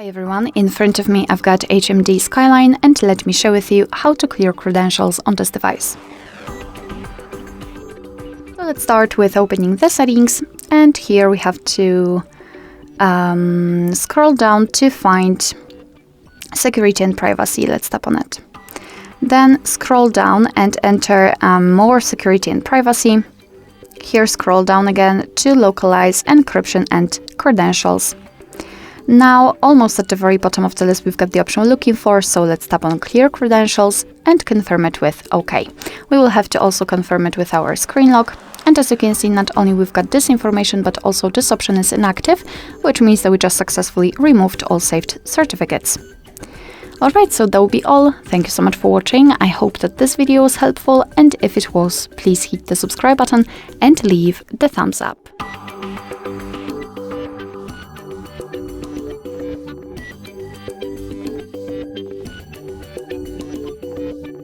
Hi everyone, in front of me I've got HMD Skyline and let me share with you how to clear credentials on this device. So let's start with opening the settings, and here we have to scroll down to find security and privacy. Let's tap on it. Then scroll down and enter more security and privacy. Here scroll down again to localize encryption and credentials. Now, almost at the very bottom of the list, we've got the option we're looking for, so let's tap on Clear Credentials and confirm it with OK. We will have to also confirm it with our screen lock, and as you can see, not only we've got this information, but also this option is inactive, which means that we just successfully removed all saved certificates. Alright, so that will be all. Thank you so much for watching. I hope that this video was helpful, and if it was, please hit the subscribe button and leave the thumbs up.